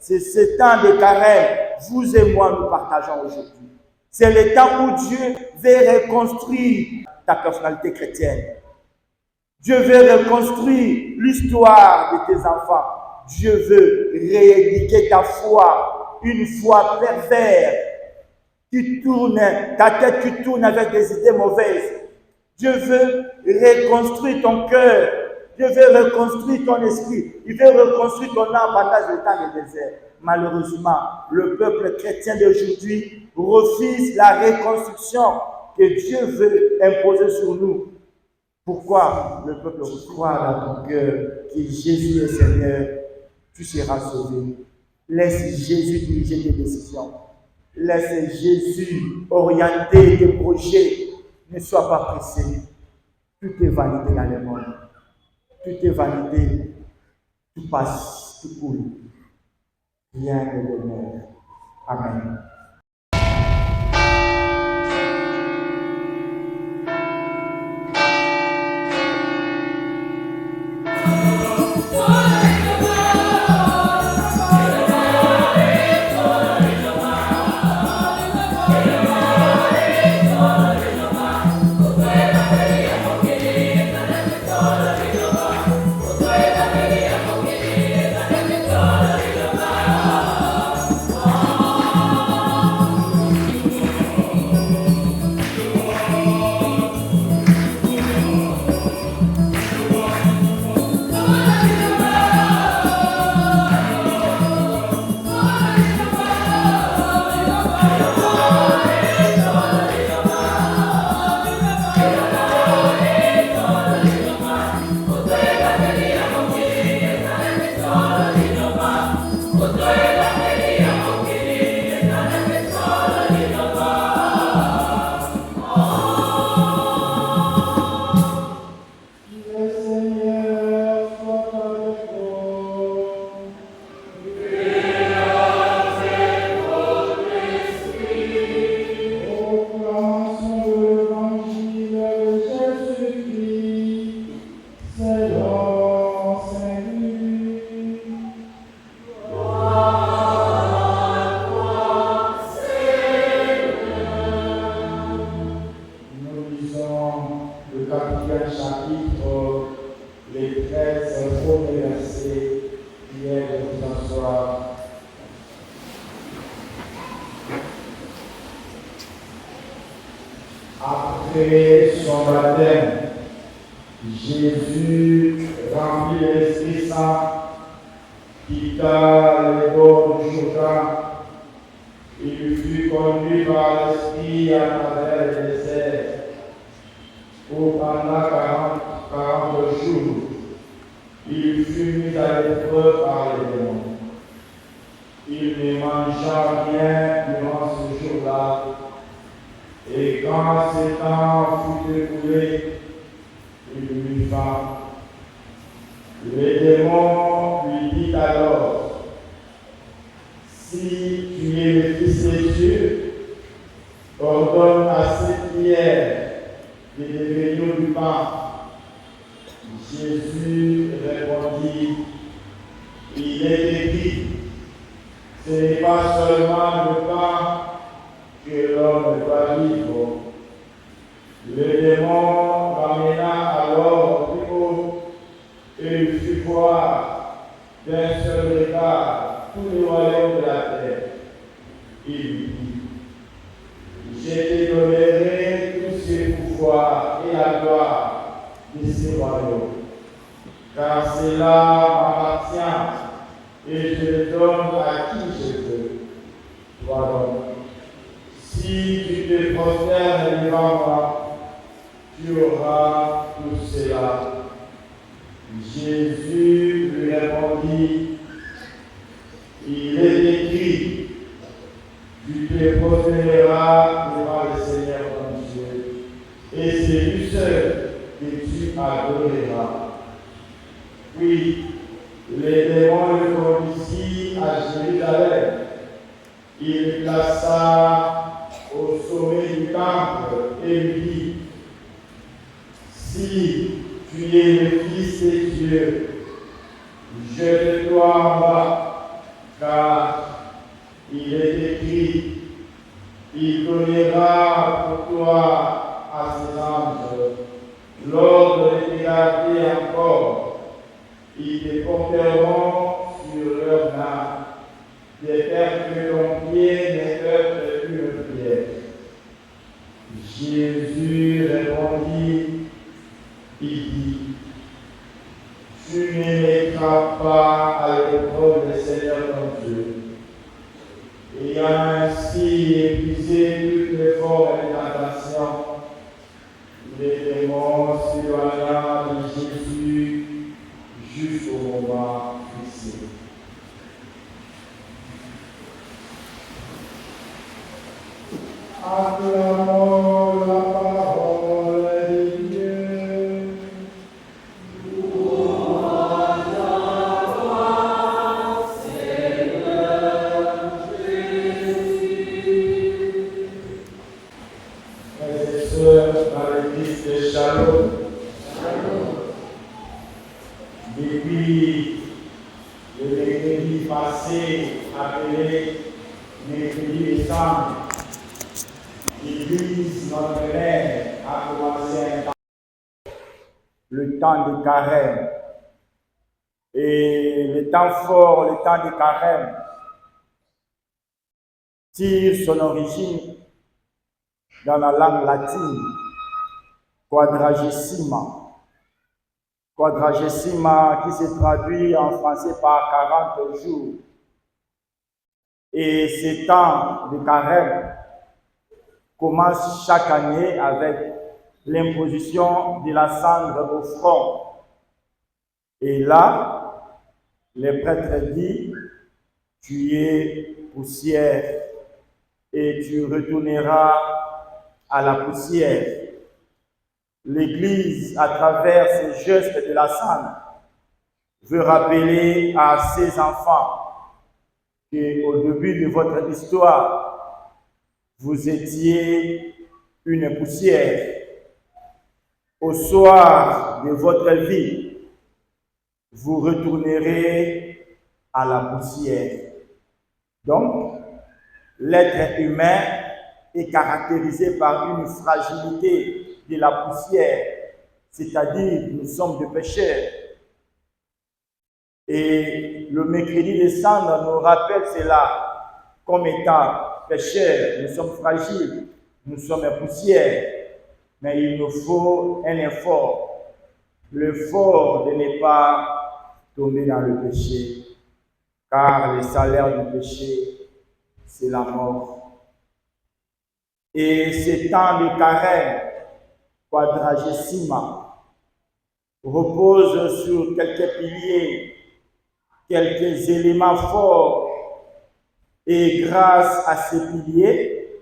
C'est ce temps de carême, vous et moi, nous partageons aujourd'hui. C'est le temps où Dieu veut reconstruire ta personnalité chrétienne. Dieu veut reconstruire l'histoire de tes enfants. Dieu veut rééduquer ta foi, une foi perverse qui tourne, ta tête qui tourne avec des idées mauvaises. Dieu veut reconstruire ton cœur. Dieu veut reconstruire ton esprit. Il veut reconstruire ton âme pendant le temps de désert. Malheureusement, le peuple chrétien d'aujourd'hui refuse la reconstruction que Dieu veut imposer sur nous. Pourquoi le peuple croit dans ton cœur que Jésus est Seigneur, tu seras sauvé. Laisse Jésus diriger tes décisions. Laisse Jésus orienter tes projets. Ne sois pas pressé. Tout est validé dans le monde. Tout est validé. Tout passe, tout coule. Rien ne demeure. Amen. Après son baptême, Jésus, rempli de l'Esprit Saint, quitta les bords du Jourdain. Il fut conduit par l'Esprit à travers le désert, où pendant 40 jours, il fut mis à l'épreuve par les démons. Il ne mangea rien durant ce jour-là. Et quand ce temps fut écoulé, il eut faim. Le démon lui dit alors, si tu es le Fils de Dieu, ordonne à cette pierre de devenir du pain. Jésus répondit, il est écrit, ce n'est pas seulement le pain que l'homme doit vivre. Le démon ramena alors au plus haut et il fit voir d'un seul regard tous les royaumes de la terre. Il lui dit, je te donnerai tous ces pouvoirs et la gloire de ces royaumes, car cela m'appartient et je le donne à qui je veux. Toi donc, si tu te prosternes devant moi, tu auras tout cela. Jésus lui répondit, il est écrit, tu te prosterneras devant le Seigneur ton Dieu, et c'est lui seul que tu adoreras. Puis, les démons le conduisit à Jérusalem. Il le plaça au sommet du temple et lui dit, si tu es le Fils de Dieu, jette-toi en bas, car il est écrit, il donnera pour toi à ses anges l'ordre de te garder encore. Ils te porteront sur leurs mains, de faire que ton pied ne heurte une pierre. Jésus répondit, il dit, tu ne mettras pas à l'épreuve le Seigneur ton Dieu. Ayant ainsi épuisé toutes les formes de tentation, les démons s'éloigna de Jésus jusqu'au moment fixé. Acclamons la parole de Dieu. Frères et sœurs, dans l'église de Shalom, depuis le mercredi passé, appelé mercredi des Saints, l'Église, notre mère, a commencé un temps, le temps de carême. Et le temps fort, le temps de carême, tire son origine dans la langue latine, quadragesima. Quadragesima qui se traduit en français par 40 jours. Et ce temps de carême commence chaque année avec l'imposition de la cendre au front. Et là, le prêtre dit, tu es poussière et tu retourneras à la poussière. L'Église, à travers ces gestes de la cendre, veut rappeler à ses enfants qu'au début de votre histoire, vous étiez une poussière. Au soir de votre vie, vous retournerez à la poussière. Donc, l'être humain est caractérisé par une fragilité de la poussière, c'est-à-dire nous sommes des pécheurs. Et le mercredi des cendres nous rappelle cela comme étant pécheurs, nous sommes fragiles, nous sommes poussière, mais il nous faut un effort, l'effort de ne pas tomber dans le péché, car le salaire du péché, c'est la mort. Et ce temps de carême, quadragesima, repose sur quelques piliers, quelques éléments forts, et grâce à ces piliers,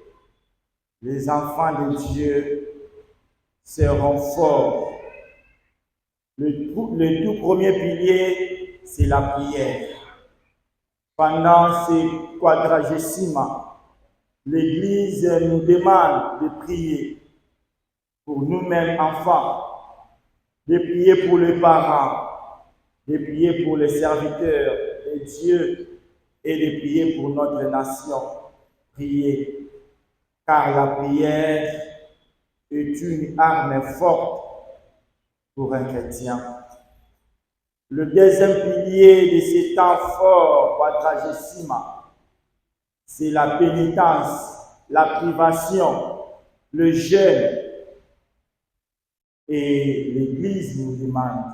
les enfants de Dieu seront forts. Le tout premier pilier, c'est la prière. Pendant ces quadragesima, l'Église nous demande de prier pour nous-mêmes enfants, de prier pour les parents, de prier pour les serviteurs de Dieu et de prier pour notre nation. Prier, car la prière est une arme forte pour un chrétien. Le deuxième pilier de ces temps forts, quadragesima, c'est la pénitence, la privation, le jeûne. Et l'Église nous demande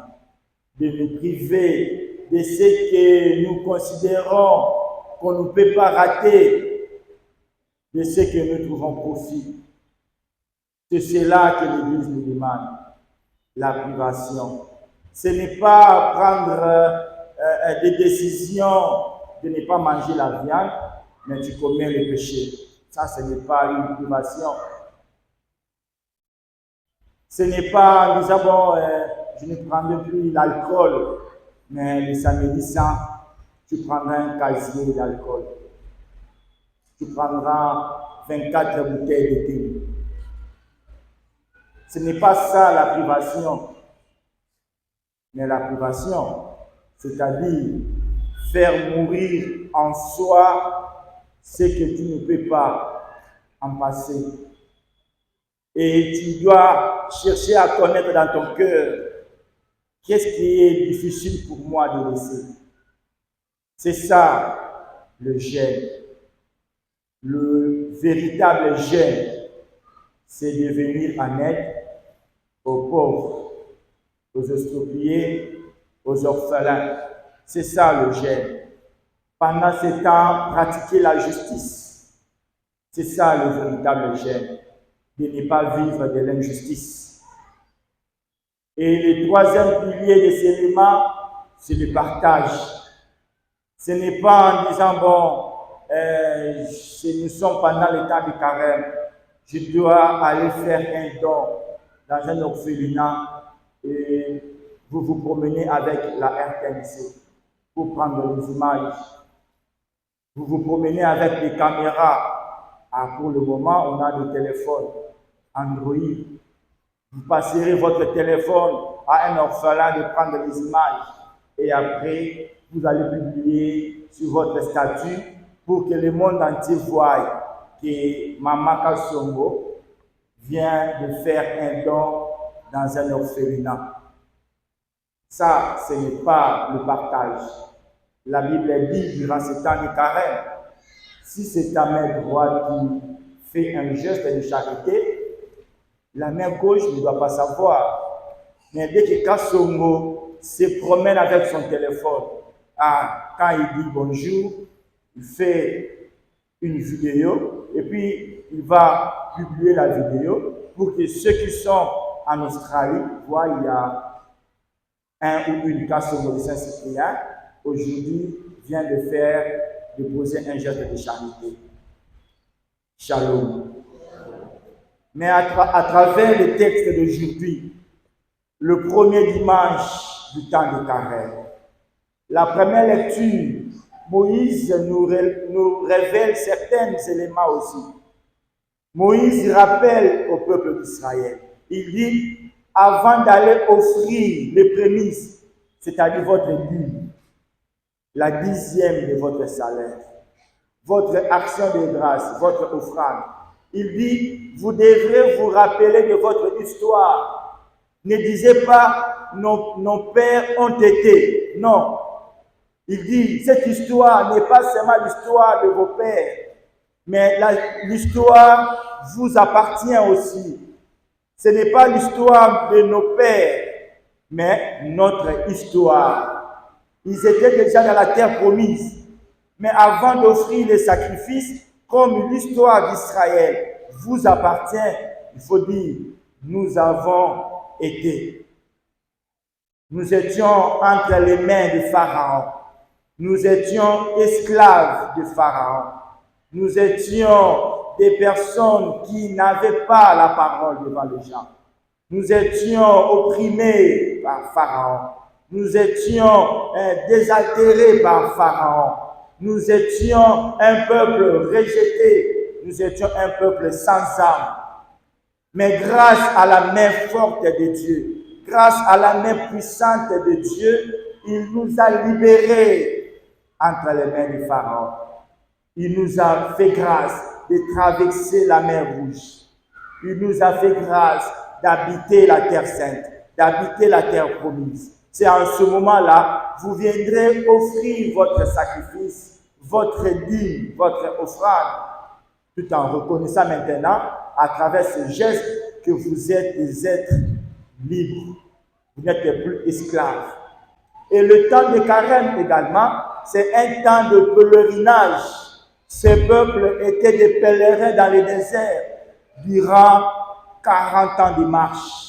de nous priver de ce que nous considérons qu'on ne peut pas rater, de ce que nous trouvons profit. C'est cela que l'Église nous demande, la privation. Ce n'est pas prendre des décisions de ne pas manger la viande, mais tu commets le péché. Ça, ce n'est pas une privation. Ce n'est pas en disant, bon, je ne prendrai plus l'alcool, mais le samedi saint, tu prendras un casier d'alcool. Tu prendras 24 bouteilles de thé. Ce n'est pas ça la privation. Mais la privation, c'est-à-dire faire mourir en soi ce que tu ne peux pas en passer. Et tu dois chercher à connaître dans ton cœur qu'est-ce qui est difficile pour moi de laisser. C'est ça le jeûne. Le véritable jeûne, c'est de venir en aide aux pauvres, aux expropriés, aux orphelins. C'est ça le jeûne. Pendant ce temps, pratiquer la justice. C'est ça le véritable jeûne. De ne pas vivre de l'injustice. Et le troisième pilier de ces éléments, c'est le partage. Ce n'est pas en disant, bon, nous sommes pendant le temps du carême, je dois aller faire un don dans un orphelinat et vous vous promenez avec la RTNC pour prendre les images. Vous vous promenez avec des caméras. Ah, pour le moment, on a des téléphones Android. Vous passerez votre téléphone à un orphelin de prendre des images et après, vous allez publier sur votre statut pour que le monde entier voie que Maman Kassongo vient de faire un don dans un orphelinat. Ça, ce n'est pas le partage. La Bible dit durant ce temps de carême, si c'est ta main droite qui fait un geste de charité, la main gauche ne doit pas savoir. Mais dès que Kassongo se promène avec son téléphone, quand il dit bonjour, il fait une vidéo et puis il va publier la vidéo pour que ceux qui sont en Australie voient il y a un ou une Kassongo de Saint-Cyprien aujourd'hui vient de poser un geste de charité. Shalom. Mais à travers le texte d'aujourd'hui, le premier dimanche du temps de carême, la première lecture, Moïse nous révèle certains éléments aussi. Moïse rappelle au peuple d'Israël, il dit, avant d'aller offrir les prémices, c'est-à-dire votre dîme, la 10e de votre salaire, votre action de grâce, votre offrande, il dit, vous devrez vous rappeler de votre histoire. Ne disez pas, nos pères ont été. Non. Il dit, cette histoire n'est pas seulement l'histoire de vos pères, mais l'histoire vous appartient aussi. Ce n'est pas l'histoire de nos pères, mais notre histoire. Ils étaient déjà dans la terre promise. Mais avant d'offrir les sacrifices, comme l'histoire d'Israël vous appartient, il faut dire, nous avons été. Nous étions entre les mains de Pharaon. Nous étions esclaves de Pharaon. Nous étions des personnes qui n'avaient pas la parole devant les gens. Nous étions opprimés par Pharaon. Nous étions désaltérés par Pharaon. Nous étions un peuple rejeté. Nous étions un peuple sans âme. Mais grâce à la main forte de Dieu, grâce à la main puissante de Dieu, il nous a libérés entre les mains du Pharaon. Il nous a fait grâce de traverser la mer Rouge. Il nous a fait grâce d'habiter la terre sainte, d'habiter la terre promise. C'est en ce moment-là, vous viendrez offrir votre sacrifice, votre dîme, votre offrande, tout en reconnaissant maintenant, à travers ce geste, que vous êtes des êtres libres. Vous n'êtes plus esclaves. Et le temps de carême également, c'est un temps de pèlerinage. Ces peuples étaient des pèlerins dans le désert durant 40 ans de marche.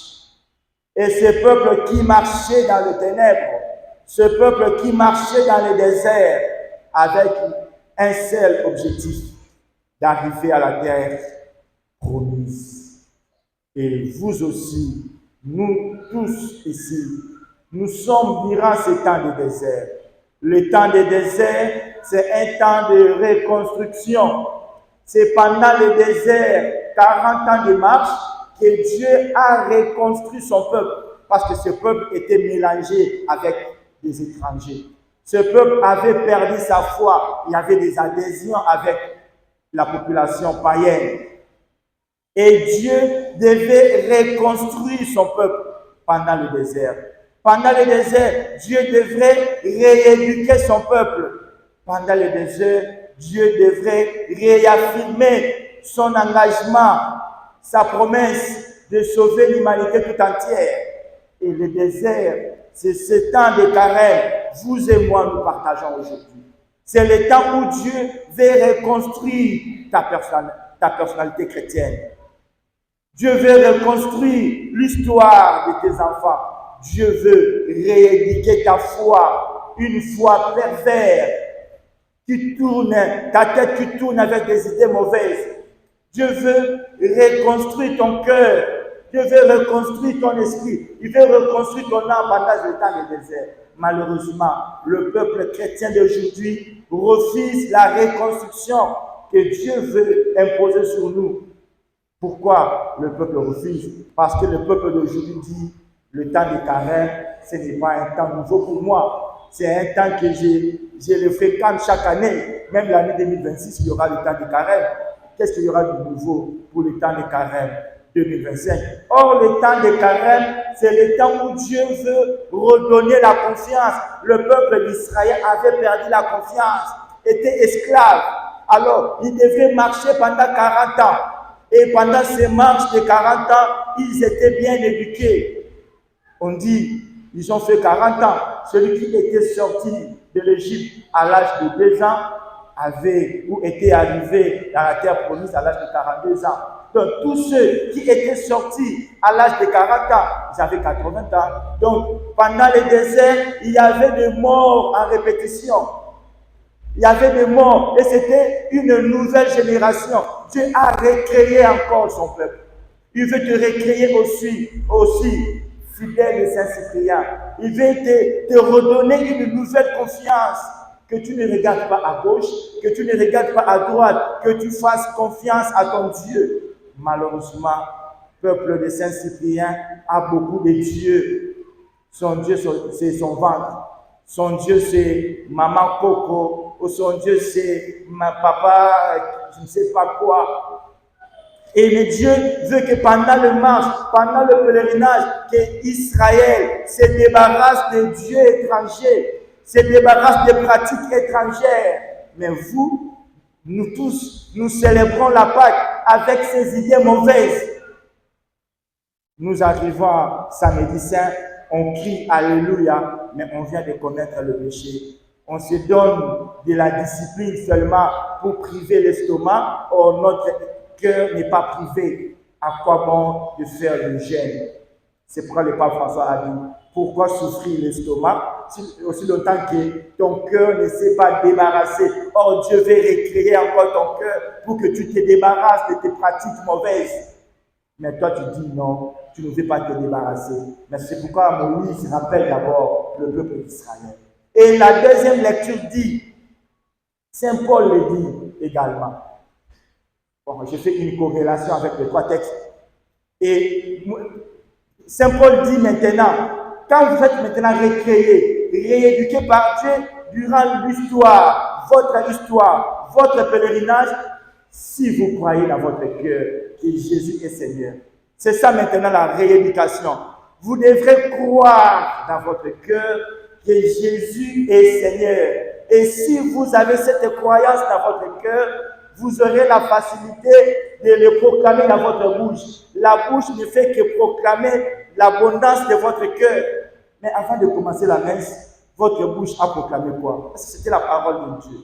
Et ce peuple qui marchait dans les ténèbres, ce peuple qui marchait dans le désert avec un seul objectif, d'arriver à la terre promise. Et vous aussi, nous tous ici, nous sommes durant ce temps de désert. Le temps de désert, c'est un temps de reconstruction. C'est pendant le désert, 40 ans de marche, que Dieu a reconstruit son peuple. Parce que ce peuple était mélangé avec des étrangers. Ce peuple avait perdu sa foi. Il y avait des adhésions avec la population païenne. Et Dieu devait reconstruire son peuple pendant le désert. Pendant le désert, Dieu devrait rééduquer son peuple. Pendant le désert, Dieu devrait réaffirmer son engagement, sa promesse de sauver l'humanité tout entière. Et le désert, c'est ce temps de carême, vous et moi nous partageons aujourd'hui. C'est le temps où Dieu veut reconstruire ta personnalité chrétienne. Dieu veut reconstruire l'histoire de tes enfants. Dieu veut rééduquer ta foi, une foi perverse qui tourne, ta tête qui tourne avec des idées mauvaises. Dieu veut reconstruire ton cœur. Dieu veut reconstruire ton esprit. Il veut reconstruire ton âme pendant le temps de désert. Malheureusement, le peuple chrétien d'aujourd'hui refuse la reconstruction que Dieu veut imposer sur nous. Pourquoi le peuple refuse? Parce que le peuple d'aujourd'hui dit, le temps de carême, ce n'est pas un temps nouveau pour moi. C'est un temps que je le fréquente chaque année. Même l'année 2026, il y aura le temps de carême. Qu'est-ce qu'il y aura de nouveau pour le temps de carême 2025? Or, le temps de carême, c'est le temps où Dieu veut redonner la confiance. Le peuple d'Israël avait perdu la confiance, était esclave. Alors, il devait marcher pendant 40 ans. Et pendant ces marches de 40 ans, ils étaient bien éduqués. On dit, ils ont fait 40 ans. Celui qui était sorti de l'Égypte à l'âge de 2 ans avait ou était arrivé dans la terre promise à l'âge de 42 ans. Donc, tous ceux qui étaient sortis à l'âge de 40 ans, ils avaient 80 ans. Donc, pendant le désert, il y avait des morts en répétition. Il y avait des morts et c'était une nouvelle génération. Dieu a recréé encore son peuple. Il veut te recréer aussi fidèle et Saint-Cyprien. Il veut te redonner une nouvelle confiance. Que tu ne regardes pas à gauche, que tu ne regardes pas à droite, que tu fasses confiance à ton Dieu. Malheureusement, le peuple de Saint-Cyprien a beaucoup de dieux. Son Dieu, c'est son ventre. Son Dieu, c'est Maman Coco. Ou son Dieu, c'est ma papa, je ne sais pas quoi. Et le Dieu veut que pendant le marche, pendant le pèlerinage, que Israël se débarrasse des dieux étrangers, se débarrasse des pratiques étrangères. Mais vous, nous tous, nous célébrons la Pâque avec ces idées mauvaises. Nous arrivons à Samedi Saint, on crie Alléluia, mais on vient de commettre le péché. On se donne de la discipline seulement pour priver l'estomac, or notre cœur n'est pas privé. À quoi bon de faire le jeûne? C'est pourquoi le pape François a dit, pourquoi souffrir l'estomac aussi longtemps que ton cœur ne s'est pas débarrassé? Or Dieu veut recréer encore ton cœur pour que tu te débarrasses de tes pratiques mauvaises. Mais toi tu dis non, tu ne veux pas te débarrasser. Mais c'est pourquoi Moïse rappelle d'abord le peuple d'Israël. Et la deuxième lecture dit, Saint Paul le dit également. Bon, je fais une corrélation avec les 3 textes. Et Saint Paul dit maintenant, quand vous êtes maintenant recréés, rééduqués par Dieu durant l'histoire, votre pèlerinage, si vous croyez dans votre cœur que Jésus est Seigneur. C'est ça maintenant la rééducation. Vous devrez croire dans votre cœur que Jésus est Seigneur. Et si vous avez cette croyance dans votre cœur, vous aurez la facilité de le proclamer dans votre bouche. La bouche ne fait que proclamer l'abondance de votre cœur. Mais avant de commencer la messe, votre bouche a proclamé quoi? Est-ce que c'était la parole de Dieu?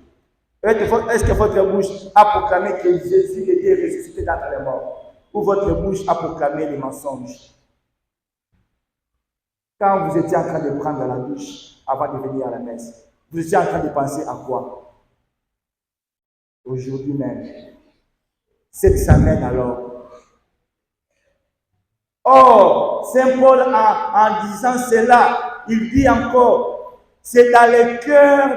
Est-ce que votre bouche a proclamé que Jésus était ressuscité d'entre les morts? Ou votre bouche a proclamé les mensonges? Quand vous étiez en train de prendre la douche avant de venir à la messe, vous étiez en train de penser à quoi? Aujourd'hui même. Cette semaine alors. Or, Saint Paul, en disant cela, il dit encore, c'est dans le cœur,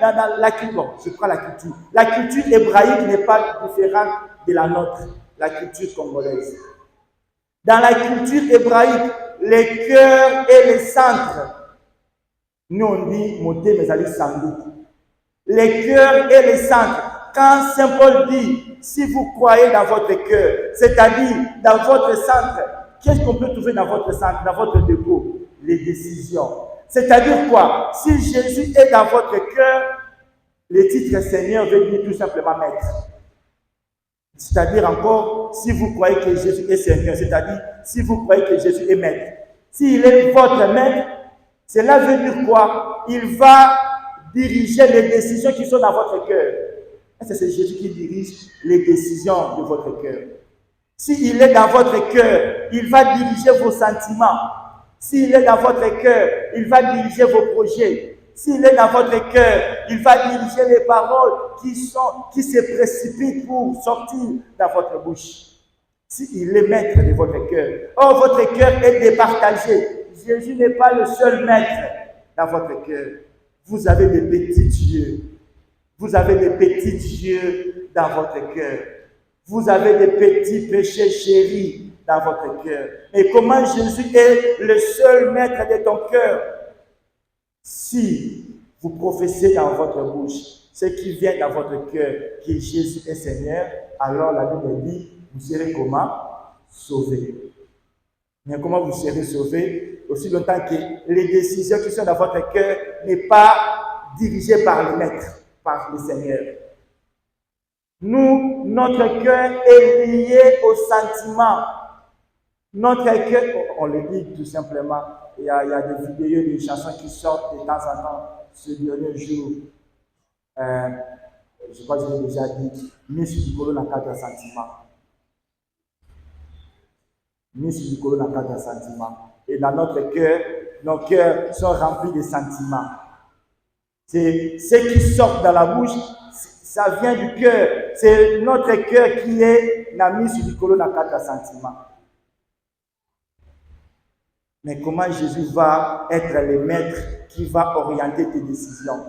dans la culture. Bon, je prends la culture. La culture hébraïque n'est pas différente de la nôtre, la culture congolaise. Dans la culture hébraïque, le cœur est le centre. Nous on dit monter mes amis sans doute. Les cœurs et les centres. Quand Saint Paul dit, si vous croyez dans votre cœur, c'est-à-dire dans votre centre, qu'est-ce qu'on peut trouver dans votre centre, dans votre dépôt? Les décisions. C'est-à-dire quoi? Si Jésus est dans votre cœur, le titre Seigneur veut dire tout simplement maître. C'est-à-dire encore, si vous croyez que Jésus est Seigneur, c'est-à-dire si vous croyez que Jésus est maître. S'il est votre maître, cela veut dire quoi? Il va diriger les décisions qui sont dans votre cœur. C'est Jésus qui dirige les décisions de votre cœur. S'il est dans votre cœur, il va diriger vos sentiments. S'il est dans votre cœur, il va diriger vos projets. S'il est dans votre cœur, il va diriger les paroles qui se précipitent pour sortir dans votre bouche. S'il est maître de votre cœur. Or, votre cœur est départagé. Jésus n'est pas le seul maître dans votre cœur. Vous avez des petits dieux. Vous avez des petits dieux dans votre cœur. Vous avez des petits péchés chéris dans votre cœur. Et comment Jésus est le seul maître de ton cœur? Si vous professez dans votre bouche ce qui vient dans votre cœur, que Jésus est Seigneur, alors la Bible dit, vous serez comment? Sauvés. Mais comment vous serez sauvés? Aussi longtemps que les décisions qui sont dans votre cœur n'est pas dirigées par le Maître, par le Seigneur. Nous, notre cœur est lié aux sentiments. Notre cœur, on le dit tout simplement, il y a des vidéos, des chansons qui sortent de temps en temps ce dernier jour. Je crois que je l'ai déjà dit, Miss Nicolo n'a pas de sentiments. Miss Nicolo n'a pas de sentiments. Et dans notre cœur, nos cœurs sont remplis de sentiments. C'est ce qui sort dans la bouche, ça vient du cœur. C'est notre cœur qui est la Miss Nicolo n'a pas de sentiments. Mais comment Jésus va être le maître qui va orienter tes décisions?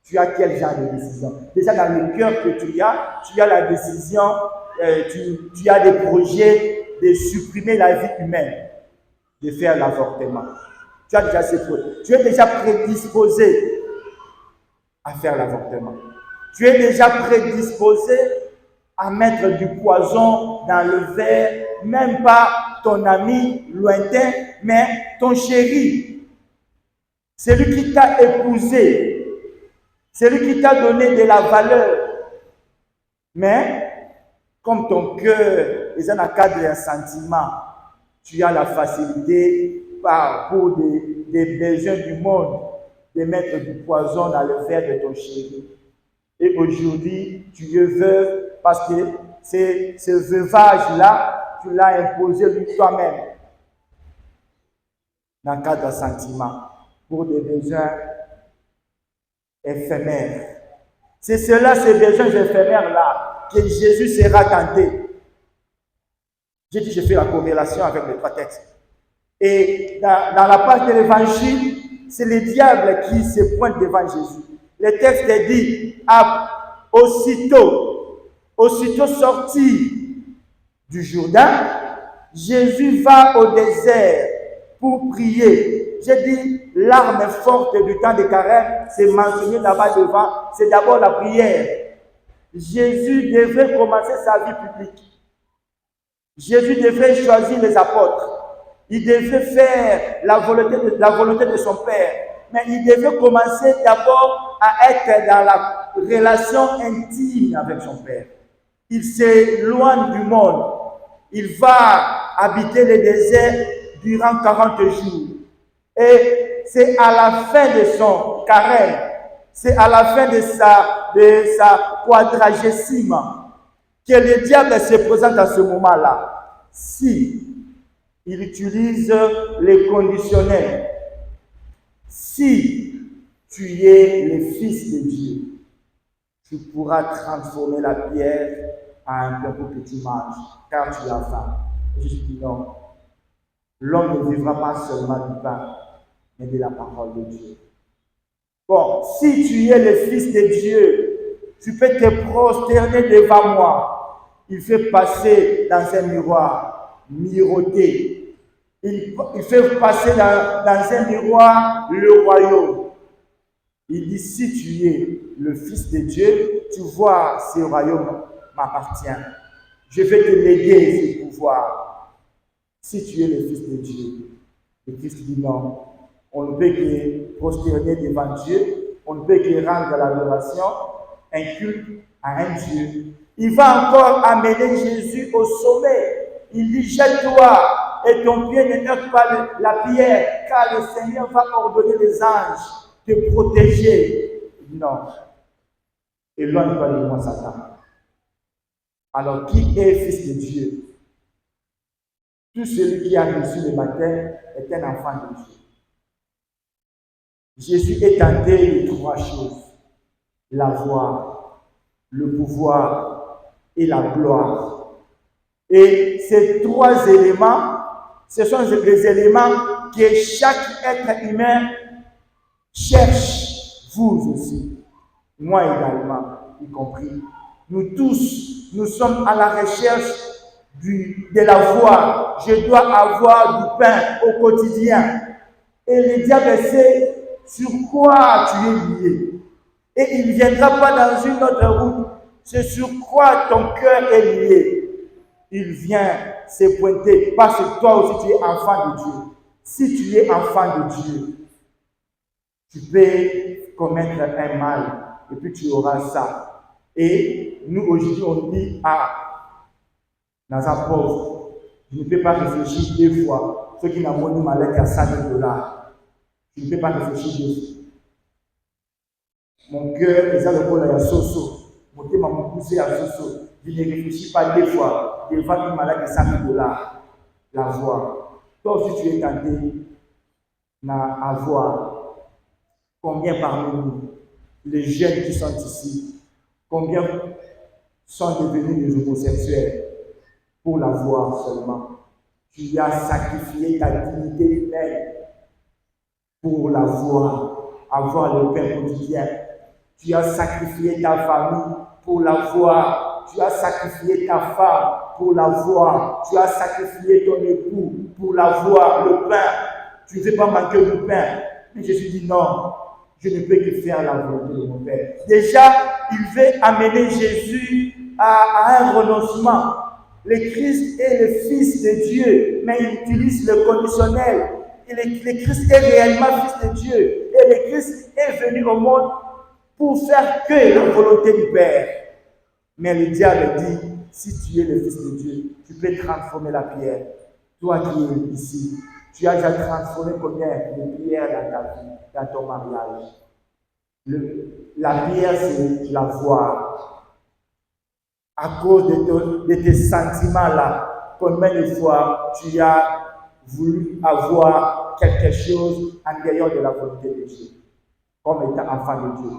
Tu as quel genre de décision? Déjà dans le cœur que tu as la décision, tu as des projets de supprimer la vie humaine, de faire l'avortement. Tu as déjà ces projets. Tu es déjà prédisposé à faire l'avortement. Tu es déjà prédisposé à mettre du poison dans le verre, même pas ton ami lointain, mais ton chéri. Celui qui t'a épousé. Celui qui t'a donné de la valeur. Mais, comme ton cœur est dans le cadre d'un sentiment, tu as la facilité, pour des besoins du monde, de mettre du poison dans le verre de ton chéri. Et aujourd'hui, tu es veuve parce que ce veuvage-là, tu l'as imposé lui toi-même. Dans le cadre d'un sentiment, pour des besoins éphémères. C'est cela, ces besoins éphémères-là, que Jésus sera tenté. J'ai dit, je fais la corrélation avec les trois textes. Et dans la page de l'évangile, c'est le diable qui se pointe devant Jésus. Le texte dit, aussitôt sorti du Jourdain, Jésus va au désert pour prier. J'ai dit, l'arme forte du temps de carême, c'est mentionné là-bas devant, c'est d'abord la prière. Jésus devrait commencer sa vie publique. Jésus devrait choisir les apôtres. Il devait faire la volonté de son Père. Mais il devait commencer d'abord à être dans la relation intime avec son Père. Il s'éloigne du monde. Il va habiter le désert durant 40 jours. Et c'est à la fin de son carême, c'est à la fin de sa quadragésime que le diable se présente à ce moment-là. Si il utilise les conditionnels, si tu es le Fils de Dieu, tu pourras transformer la pierre en un petit mange, car tu as faim. Je dis non. L'homme ne vivra pas seulement du pain, mais de la parole de Dieu. Bon, si tu es le Fils de Dieu, tu peux te prosterner devant moi. Il fait passer dans un miroir, miroiter. Il fait passer dans un miroir le royaume. Il dit, si tu es le Fils de Dieu, tu vois, ce royaume m'appartient. Je vais te léguer ce pouvoir. Si tu es le Fils de Dieu. Et Christ dit non. On ne peut que prosterner devant Dieu. On ne peut que rendre l'adoration, un culte à un Dieu. Il va encore amener Jésus au sommet. Il dit, jette-toi et ton pied ne heurte pas la pierre, car le Seigneur va ordonner les anges te protéger. Non. Éloigne-toi de moi, Satan. Alors, qui est Fils de Dieu? Tout celui qui a reçu le baptême est un enfant de Dieu. Jésus est tenté de trois choses: la voix, le pouvoir et la gloire. Et ces trois éléments, ce sont les éléments que chaque être humain cherche, vous aussi, moi également, y compris. Nous tous, nous sommes à la recherche de la voix. Je dois avoir du pain au quotidien. Et le diable sait sur quoi tu es lié. Et il ne viendra pas dans une autre route. C'est sur quoi ton cœur est lié. Il vient se pointer parce que toi aussi tu es enfant de Dieu. Si tu es enfant de Dieu, tu peux commettre un mal et puis tu auras ça. Et nous aujourd'hui on dit, dans un pauvre, je ne peux pas réfléchir deux fois. Ceux qui n'ont pas ma lettre à 100 000 $. Je ne peux pas réfléchir deux fois. Mon cœur est à le bol à Soso. Mon cœur m'a poussé à Soso. Je ne réfléchis pas deux fois devant une malade de 100 000 $. La voix. Toi aussi tu es tenté à voir. Combien parmi nous, les jeunes qui sont ici, combien sont devenus des homosexuels pour la voir seulement? Tu as sacrifié ta dignité humaine pour la voir, avoir le pain quotidien. Tu as sacrifié ta famille pour la voir. Tu as sacrifié ta femme pour la voir. Tu as sacrifié ton époux pour la voir, le pain. Tu ne veux pas manquer le pain. Mais Jésus dit non. Je ne peux que faire la volonté de mon Père. Déjà, il veut amener Jésus à un renoncement. Le Christ est le Fils de Dieu, mais il utilise le conditionnel. Et le Christ est réellement Fils de Dieu. Et le Christ est venu au monde pour faire que la volonté du Père. Mais le diable dit, si tu es le Fils de Dieu, tu peux transformer la pierre. Toi qui es ici, tu as déjà transformé combien de pierres dans ta vie, dans ton mariage? La pierre, c'est la voix. À cause de tes sentiments-là, combien de fois tu as voulu avoir quelque chose en dehors de la volonté de Dieu, comme étant enfant de Dieu?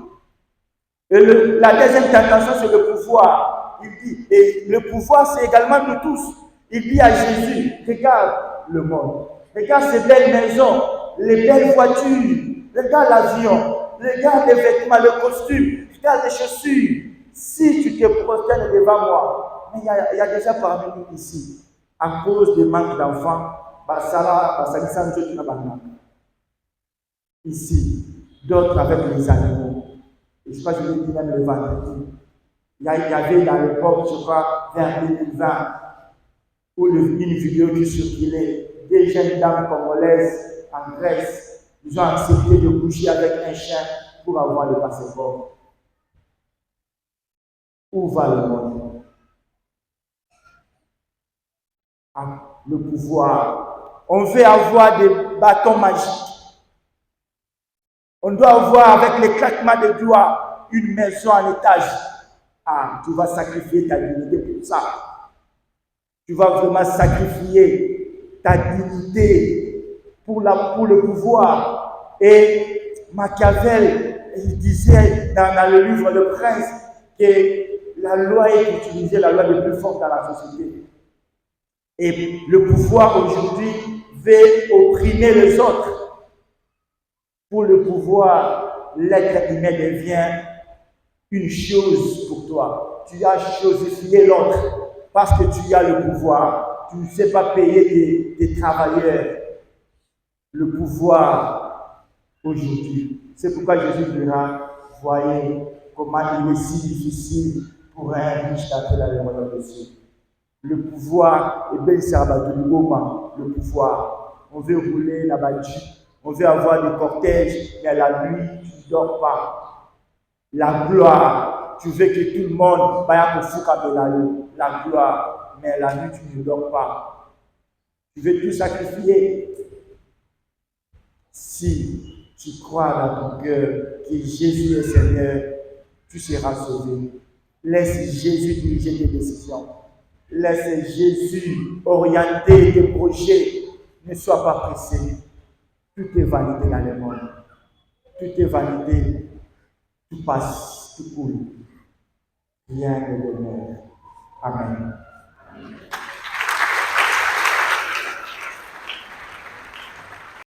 Et la deuxième tentation, c'est le pouvoir. Il dit, et le pouvoir, c'est également nous tous. Il dit à Jésus, regarde le monde. Regarde ces belles maisons, les belles voitures, regarde l'avion, regarde les vêtements, le costume, regarde les chaussures. Si tu te prosternes devant moi, mais il y a déjà parmi nous ici, à cause du manque d'enfants, ici, d'autres avec les animaux. Et je crois que je l'ai dit même le vendredi. Il y avait dans l'époque, je crois, vers 2020, où une vidéo qui circulait, des jeunes dames congolaises en Grèce, ils ont accepté de coucher avec un chien pour avoir le passeport. Où va le monde? Le pouvoir. On veut avoir des bâtons magiques. On doit avoir avec les claquements de doigts une maison en étage. Tu vas sacrifier ta dignité pour ça. Tu vas vraiment sacrifier ta dignité pour le pouvoir. Et Machiavel, il disait dans le livre Le Prince que la loi est utilisée, la loi la plus forte dans la société. Et le pouvoir aujourd'hui veut opprimer les autres. Pour le pouvoir, l'être humain devient une chose pour toi. Tu as chosifié l'autre parce que tu as le pouvoir. Tu ne sais pas payer tes travailleurs. Le pouvoir aujourd'hui, C'est pourquoi Jésus dira, voyez comment il est si difficile pour un riche d'entrer dans le royaume des cieux. Le pouvoir est bel sabbat du moment, le pouvoir. On veut rouler la bâtue, on veut avoir des cortèges, mais à la nuit, tu ne dors pas. La gloire, tu veux que tout le monde vaya pour la gloire, mais à la nuit, tu ne dors pas. Tu veux tout sacrifier. Si tu crois dans ton cœur que Jésus est Seigneur, tu seras sauvé. Laisse Jésus diriger tes décisions. Laisse Jésus orienter tes projets. Ne sois pas pressé. Tout est validé dans le monde. Tout est validé. Tout passe, tout coule. Rien ne demeure. Amen.